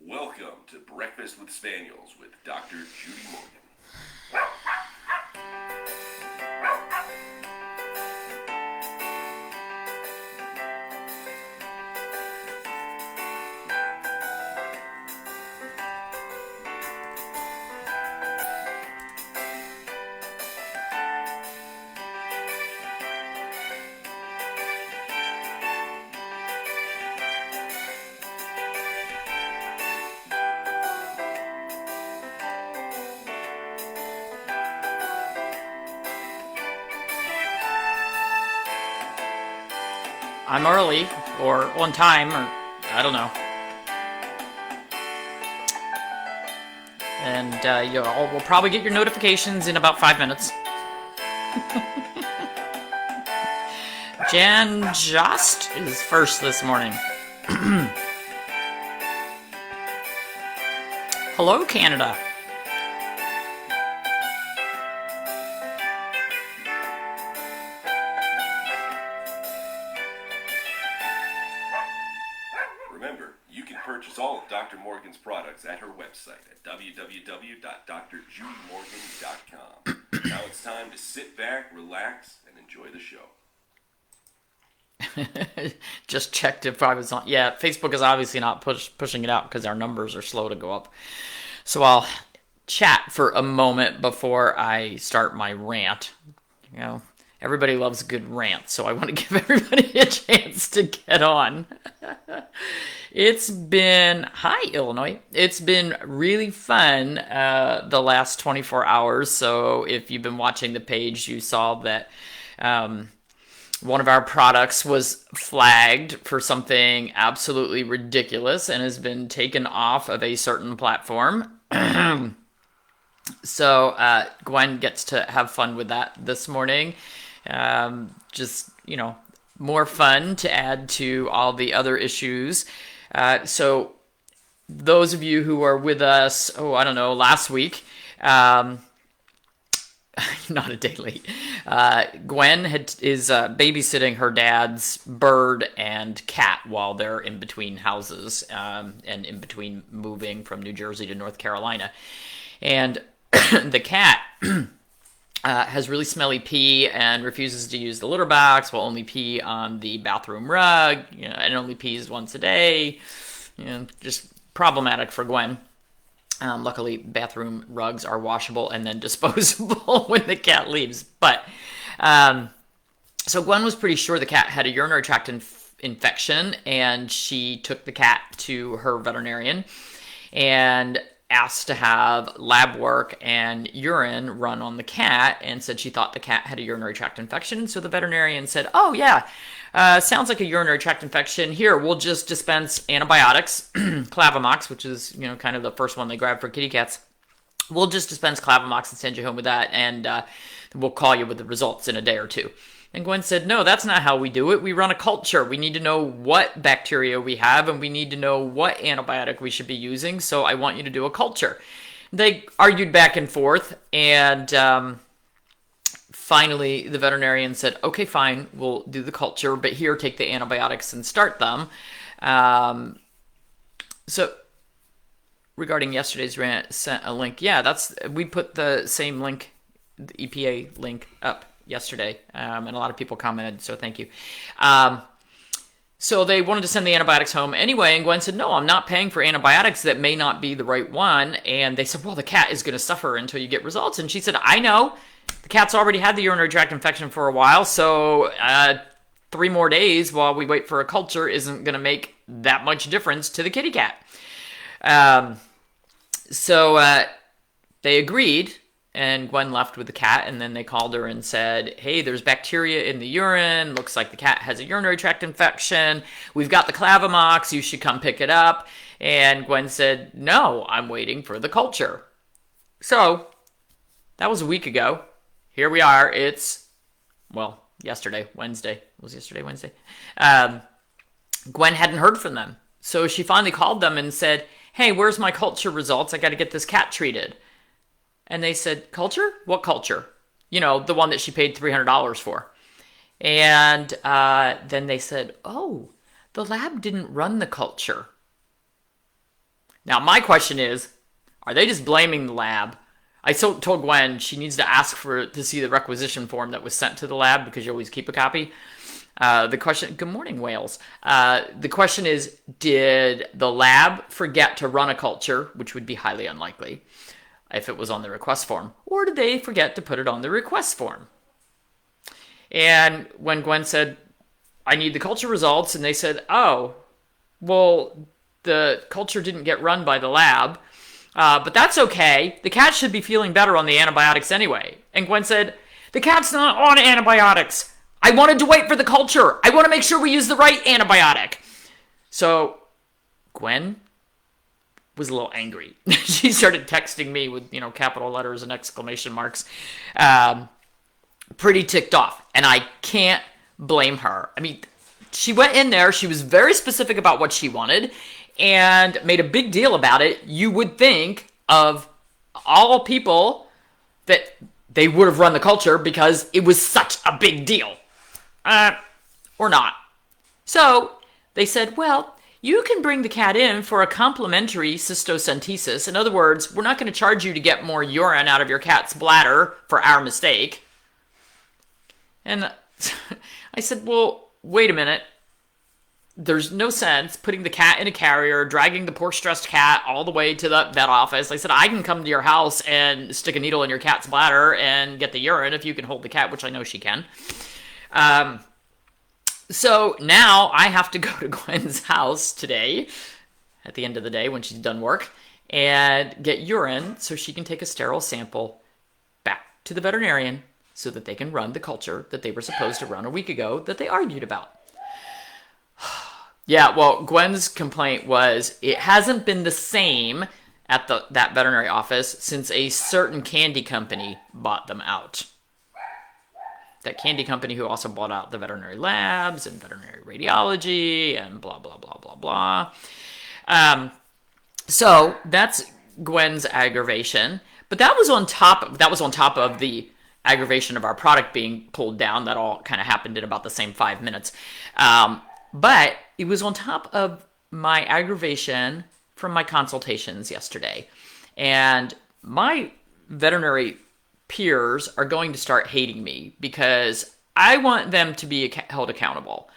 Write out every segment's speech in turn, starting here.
Welcome to Breakfast with Spaniels with Dr. Judy Morgan. I'm early, or on time, or I don't know. And we'll probably get your notifications in about 5 minutes. Jan Just is first this morning. Hello, Canada. Remember, you can purchase all of Dr. Morgan's products at her website at www.drjudymorgan.com. Now it's time to sit back, relax, and enjoy the show. Just checked if I was on. Yeah, Facebook is obviously not pushing it out because our numbers are slow to go up. So I'll chat for a moment before I start my rant. You know, everybody loves a good rant, so I want to give everybody a chance to get on. Hi Illinois. It's been really fun the last 24 hours. So if you've been watching the page, you saw that one of our products was flagged for something absolutely ridiculous and has been taken off of a certain platform. So Gwen gets to have fun with that this morning. More fun to add to all the other issues. So those of you who are with us, last week, not a day late, Gwen is babysitting her dad's bird and cat while they're in between houses and in between moving from New Jersey to North Carolina. And the cat has really smelly pee and refuses to use the litter box, will only pee on the bathroom rug, and only pees once a day. Just problematic for Gwen. Luckily, bathroom rugs are washable and then disposable when the cat leaves. But so Gwen was pretty sure the cat had a urinary tract infection, and she took the cat to her veterinarian and asked to have lab work and urine run on the cat, and said she thought the cat had a urinary tract infection. So the veterinarian said, "Oh yeah, sounds like a urinary tract infection. Here, we'll just dispense antibiotics, Clavamox, which is kind of the first one they grab for kitty cats. We'll just dispense Clavamox and send you home with that, and we'll call you with the results in a day or two." And Gwen said, "No, that's not how we do it. We run a culture. We need to know what bacteria we have, and we need to know what antibiotic we should be using, so I want you to do a culture." They argued back and forth, and finally the veterinarian said, "Okay, fine, we'll do the culture, but here, take the antibiotics and start them." So regarding yesterday's rant, sent a link. Yeah, we put the same link, the EPA link, up yesterday, and a lot of people commented, so thank you. So they wanted to send the antibiotics home anyway, and Gwen said, "No, I'm not paying for antibiotics that may not be the right one." And they said, "Well, the cat is going to suffer until you get results." And she said, "I know. The cat's already had the urinary tract infection for a while, so 3 more days while we wait for a culture isn't going to make that much difference to the kitty cat." So they agreed, and Gwen left with the cat, and then they called her and said, "Hey, there's bacteria in the urine. Looks like the cat has a urinary tract infection. We've got the Clavamox. You should come pick it up." And Gwen said, "No, I'm waiting for the culture." So that was a week ago. Here we are. It's, yesterday, Wednesday. Was yesterday Wednesday? Gwen hadn't heard from them. So she finally called them and said, "Hey, where's my culture results? I got to get this cat treated." And they said, "Culture? What culture?" The one that she paid $300 for. And then they said, "Oh, the lab didn't run the culture." Now, my question is, are they just blaming the lab? I told Gwen she needs to ask to see the requisition form that was sent to the lab because you always keep a copy. The question, good morning, Wales. The question is, did the lab forget to run a culture, which would be highly unlikely if it was on the request form, or did they forget to put it on the request form? And when Gwen said, I need the culture results, and they said, oh, well, the culture didn't get run by the lab, but that's okay. The cat should be feeling better on the antibiotics anyway. And Gwen said, the cat's not on antibiotics. I wanted to wait for the culture. I want to make sure we use the right antibiotic. So Gwen was a little angry. She started texting me with, capital letters and exclamation marks. Pretty ticked off. And I can't blame her. I mean, she went in there. She was very specific about what she wanted and made a big deal about it. You would think of all people that they would have run the culture because it was such a big deal. Or not. So they said, well, you can bring the cat in for a complimentary cystocentesis. In other words, we're not going to charge you to get more urine out of your cat's bladder for our mistake. And I said, well, wait a minute. There's no sense putting the cat in a carrier, dragging the poor stressed cat all the way to the vet office. I said, I can come to your house and stick a needle in your cat's bladder and get the urine if you can hold the cat, which I know she can. So now I have to go to Gwen's house today at the end of the day when she's done work and get urine so she can take a sterile sample back to the veterinarian so that they can run the culture that they were supposed to run a week ago that they argued about. Yeah, well, Gwen's complaint was it hasn't been the same at that veterinary office since a certain candy company bought them out. That candy company who also bought out the veterinary labs and veterinary radiology and blah, blah, blah, blah, blah. So that's Gwen's aggravation. But that was on top of the aggravation of our product being pulled down. That all kind of happened in about the same 5 minutes. But it was on top of my aggravation from my consultations yesterday. And my veterinary peers are going to start hating me because I want them to be held accountable.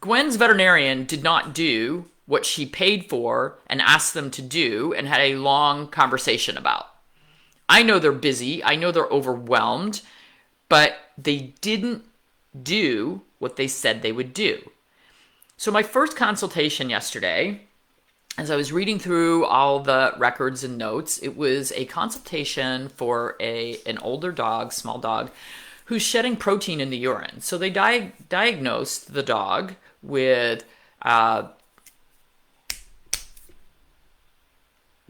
Gwen's veterinarian did not do what she paid for and asked them to do and had a long conversation about. I know they're busy. I know they're overwhelmed, but they didn't do what they said they would do. So my first consultation yesterday, as I was reading through all the records and notes, it was a consultation for an older dog, small dog, who's shedding protein in the urine. So they diagnosed the dog with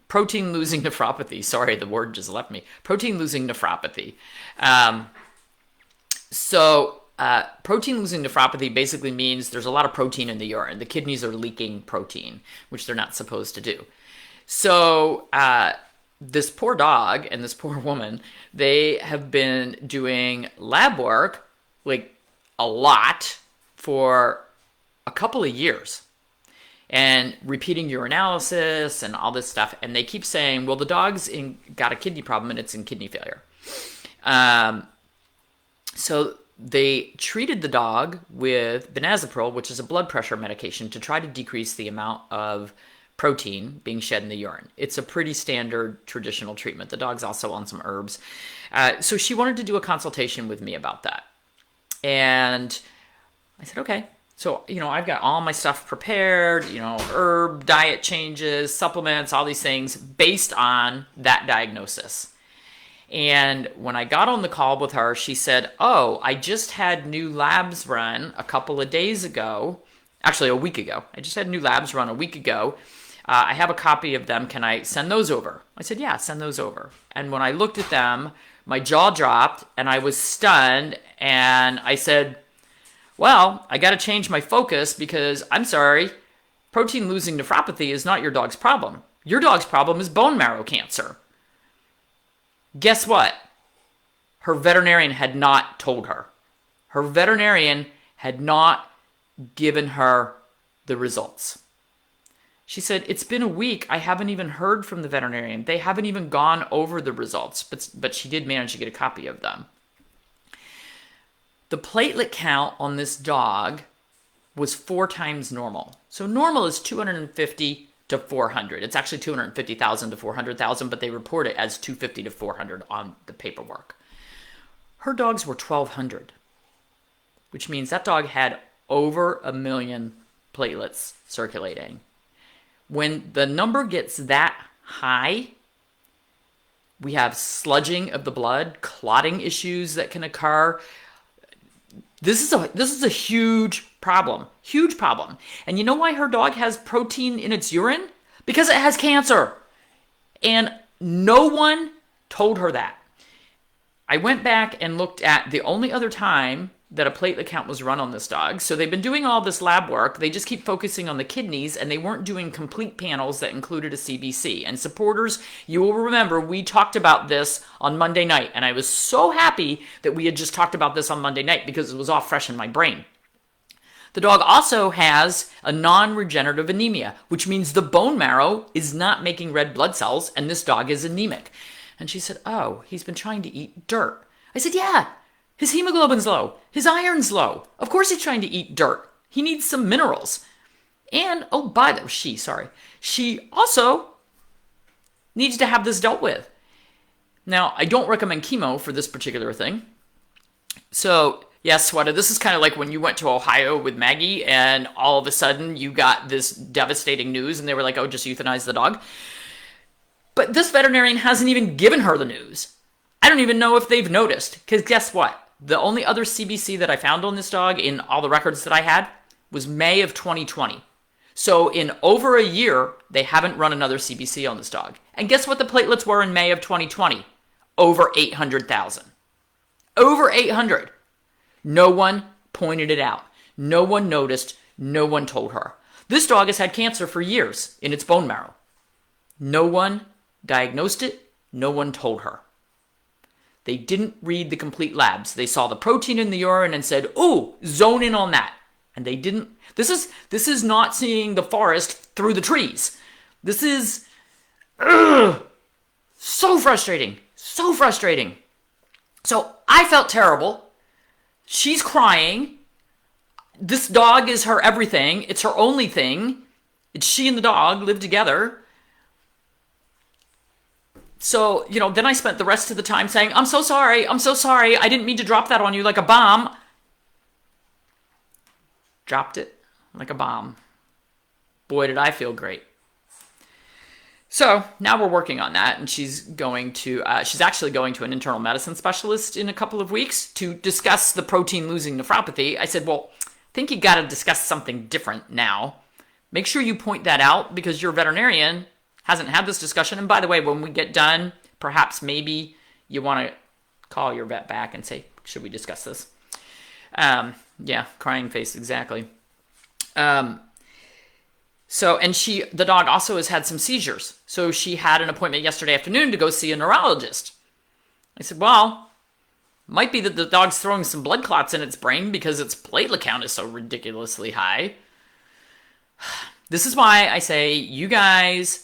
protein-losing nephropathy. Sorry, the word just left me. Protein-losing nephropathy. Protein-losing nephropathy basically means there's a lot of protein in the urine. The kidneys are leaking protein, which they're not supposed to do. So this poor dog and this poor woman, they have been doing lab work, like a lot, for a couple of years. And repeating urinalysis and all this stuff. And they keep saying, well, the dog's got a kidney problem and it's in kidney failure. So they treated the dog with benazepril, which is a blood pressure medication, to try to decrease the amount of protein being shed in the urine. It's a pretty standard traditional treatment. The dog's also on some herbs. So she wanted to do a consultation with me about that. And I said, okay. So, I've got all my stuff prepared, herb, diet changes, supplements, all these things based on that diagnosis. And when I got on the call with her, she said, oh, I just had new labs run a couple of days ago. Actually, a week ago. I just had new labs run a week ago. I have a copy of them. Can I send those over? I said, yeah, send those over. And when I looked at them, my jaw dropped and I was stunned. And I said, well, I got to change my focus because I'm sorry, protein-losing nephropathy is not your dog's problem. Your dog's problem is bone marrow cancer. Guess what? Her veterinarian had not told her. Her veterinarian had not given her the results. She said, it's been a week. I haven't even heard from the veterinarian. They haven't even gone over the results, but she did manage to get a copy of them. The platelet count on this dog was 4 times normal. So normal is 250 to 400. It's actually 250,000 to 400,000, but they report it as 250 to 400 on the paperwork. Her dogs were 1,200, which means that dog had over 1 million platelets circulating. When the number gets that high, we have sludging of the blood, clotting issues that can occur. This is a huge problem. Huge problem. And you know why her dog has protein in its urine? Because it has cancer. And no one told her that. I went back and looked at the only other time that a platelet count was run on this dog. So they've been doing all this lab work. They just keep focusing on the kidneys, and they weren't doing complete panels that included a CBC. And supporters, you will remember we talked about this on Monday night, and I was so happy that we had just talked about this on Monday night because it was all fresh in my brain. The dog also has a non-regenerative anemia, which means the bone marrow is not making red blood cells, and this dog is anemic. And she said, oh, he's been trying to eat dirt. I said, yeah. His hemoglobin's low. His iron's low. Of course he's trying to eat dirt. He needs some minerals. And, she also needs to have this dealt with. Now, I don't recommend chemo for this particular thing. So, yes, Sweta, this is kind of like when you went to Ohio with Maggie and all of a sudden you got this devastating news and they were like, oh, just euthanize the dog. But this veterinarian hasn't even given her the news. I don't even know if they've noticed, because guess what? The only other CBC that I found on this dog in all the records that I had was May of 2020. So in over a year, they haven't run another CBC on this dog. And guess what the platelets were in May of 2020? Over 800,000. Over 800. No one pointed it out. No one noticed. No one told her. This dog has had cancer for years in its bone marrow. No one diagnosed it. No one told her. They didn't read the complete labs. They saw the protein in the urine and said, ooh, zone in on that. And they didn't. This is not seeing the forest through the trees. This is so frustrating. So frustrating. So I felt terrible. She's crying. This dog is her everything. It's her only thing. It's she and the dog live together. So, then I spent the rest of the time saying, I'm so sorry. I didn't mean to drop that on you like a bomb. Dropped it like a bomb. Boy, did I feel great. So now we're working on that, and she's actually going to an internal medicine specialist in a couple of weeks to discuss the protein-losing nephropathy. I said, well, I think you got to discuss something different now. Make sure you point that out because your veterinarian hasn't had this discussion. And by the way, when we get done, perhaps maybe you want to call your vet back and say, should we discuss this? Yeah, crying face, exactly. The dog also has had some seizures. So she had an appointment yesterday afternoon to go see a neurologist. I said, well, might be that the dog's throwing some blood clots in its brain because its platelet count is so ridiculously high. This is why I say you guys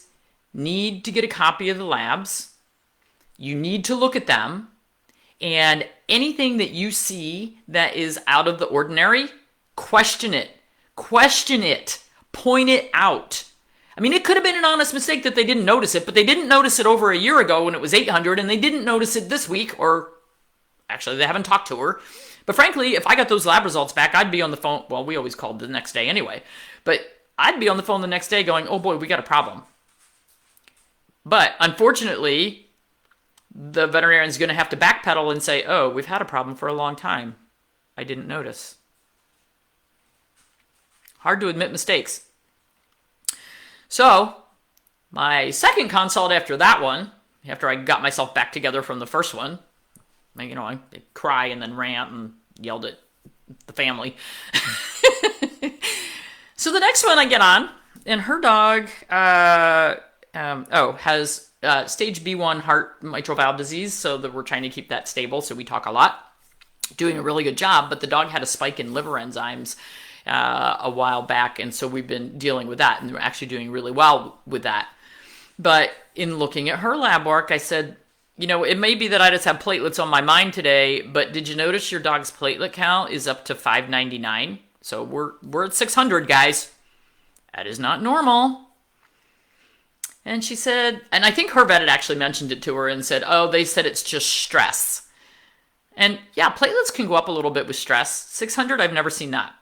need to get a copy of the labs. You need to look at them. And anything that you see that is out of the ordinary, question it. Question it. Point it out. I mean, it could have been an honest mistake that they didn't notice it, but they didn't notice it over a year ago when it was 800, and they didn't notice it this week, or actually, they haven't talked to her. But frankly, if I got those lab results back, I'd be on the phone. Well, we always called the next day anyway. But I'd be on the phone the next day going, oh boy, we got a problem. But unfortunately, the veterinarian's going to have to backpedal and say, oh, we've had a problem for a long time. I didn't notice. Hard to admit mistakes. So, my second consult after that one, after I got myself back together from the first one, I cry and then rant and yelled at the family. So the next one I get on, and her dog has stage B1 heart mitral valve disease, so that we're trying to keep that stable, so we talk a lot. Doing a really good job, but the dog had a spike in liver enzymes, a while back, and so we've been dealing with that, and we're actually doing really well with that. But in looking at her lab work, I said, it may be that I just have platelets on my mind today, but did you notice your dog's platelet count is up to 599? So we're at 600, guys. That is not normal. And she said, and I think her vet had actually mentioned it to her and said, oh, they said it's just stress. And yeah, platelets can go up a little bit with stress. 600, I've never seen that.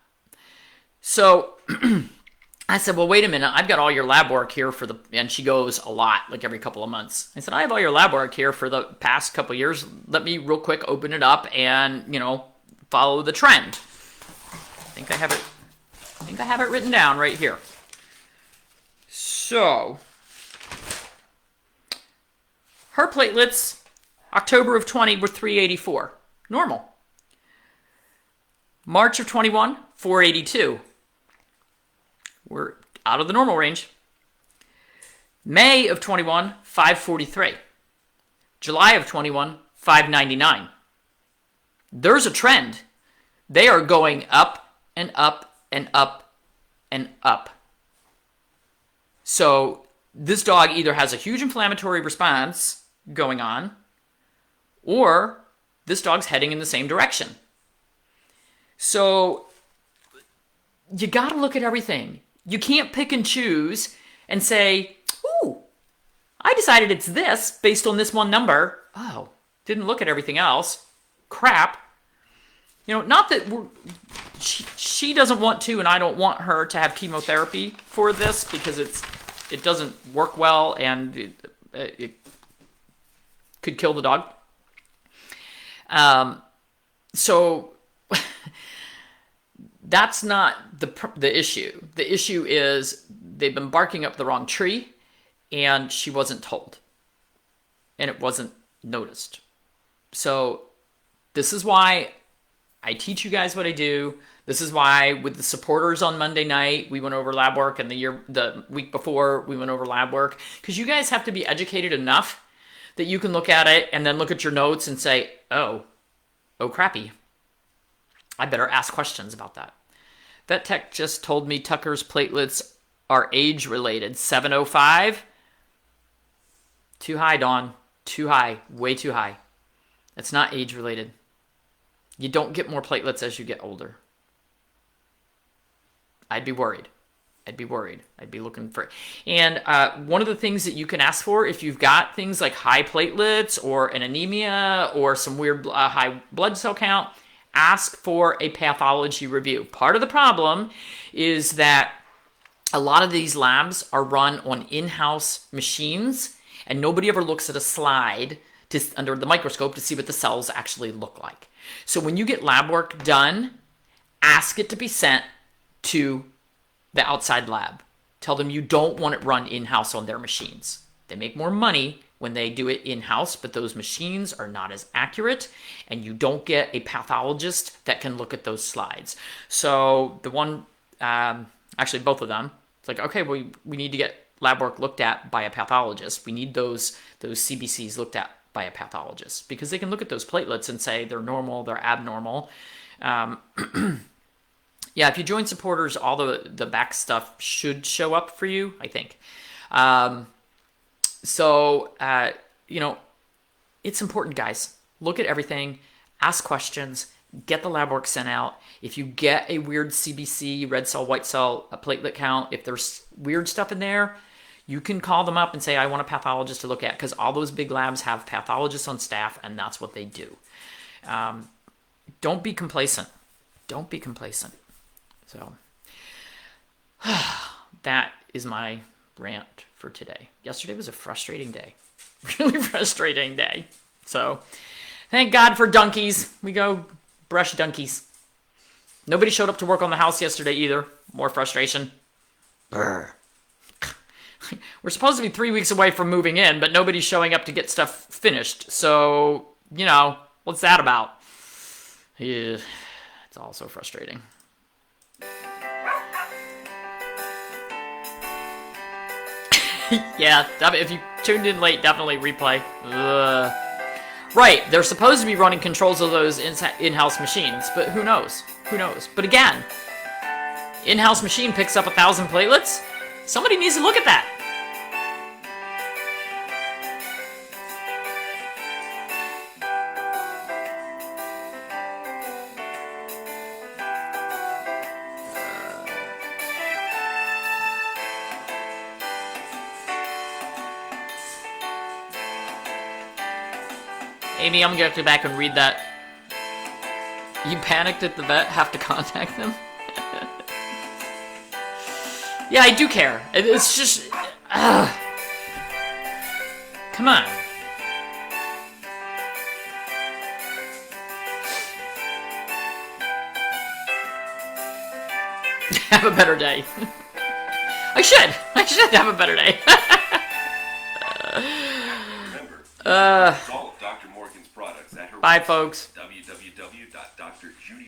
So I said, well, wait a minute. I've got all your lab work here and she goes a lot, like every couple of months. I said, I have all your lab work here for the past couple of years. Let me real quick open it up and, follow the trend. I think I have it written down right here. So her platelets, October of 20 were 384. Normal. March of 21, 482. We're out of the normal range. May of 21, 543. July of 21, 599. There's a trend. They are going up and up and up and up. So this dog either has a huge inflammatory response going on, or this dog's heading in the same direction. So you got to look at everything. You can't pick and choose and say, ooh, I decided it's this based on this one number. Oh, didn't look at everything else. Crap. Not that she doesn't want to, and I don't want her to have chemotherapy for this because it doesn't work well and it could kill the dog. So that's not the issue. The issue is they've been barking up the wrong tree, and she wasn't told, and it wasn't noticed. So this is why I teach you guys what I do. This is why with the supporters on Monday night, we went over lab work, and the week before we went over lab work, because you guys have to be educated enough that you can look at it and then look at your notes and say, oh crappy. I better ask questions about that. Vet Tech just told me Tucker's platelets are age-related. 705. Too high, Dawn. Too high. Way too high. It's not age-related. You don't get more platelets as you get older. I'd be worried. I'd be looking for it. And one of the things that you can ask for if you've got things like high platelets or an anemia or some weird high blood cell count, ask for a pathology review. Part of the problem is that a lot of these labs are run on in-house machines, and nobody ever looks at a slide under the microscope to see what the cells actually look like. So when you get lab work done, ask it to be sent to the outside lab. Tell them you don't want it run in-house on their machines. They make more money when they do it in-house, but those machines are not as accurate, and you don't get a pathologist that can look at those slides. So the one, actually both of them, it's like, okay, we need to get lab work looked at by a pathologist. We need those CBCs looked at by a pathologist because they can look at those platelets and say they're normal, they're abnormal. Yeah, if you join supporters, all the back stuff should show up for you, I think. So, it's important, guys. Look at everything, ask questions, get the lab work sent out. If you get a weird CBC, red cell, white cell, a platelet count, if there's weird stuff in there, you can call them up and say, I want a pathologist to look at, because all those big labs have pathologists on staff, and that's what they do. Don't be complacent. Don't be complacent. So, that is my rant for today. Yesterday was a frustrating day. Really frustrating day. So, thank God for donkeys. We go brush donkeys. Nobody showed up to work on the house yesterday either. More frustration. Brr. We're supposed to be 3 weeks away from moving in, but nobody's showing up to get stuff finished. So, what's that about? Yeah, it's all so frustrating. Yeah, if you tuned in late, definitely replay. Ugh. Right, they're supposed to be running controls of those in-house machines, but who knows? Who knows? But again, In-house machine picks up 1,000 platelets? Somebody needs to look at that. Amy, I'm gonna have to go back and read that. You panicked at the vet, have to contact them? Yeah, I do care. It's just... Come on. Have a better day. I should have a better day. Remember, all of Dr. Morgan's products at her Bye, folks. www.drjudy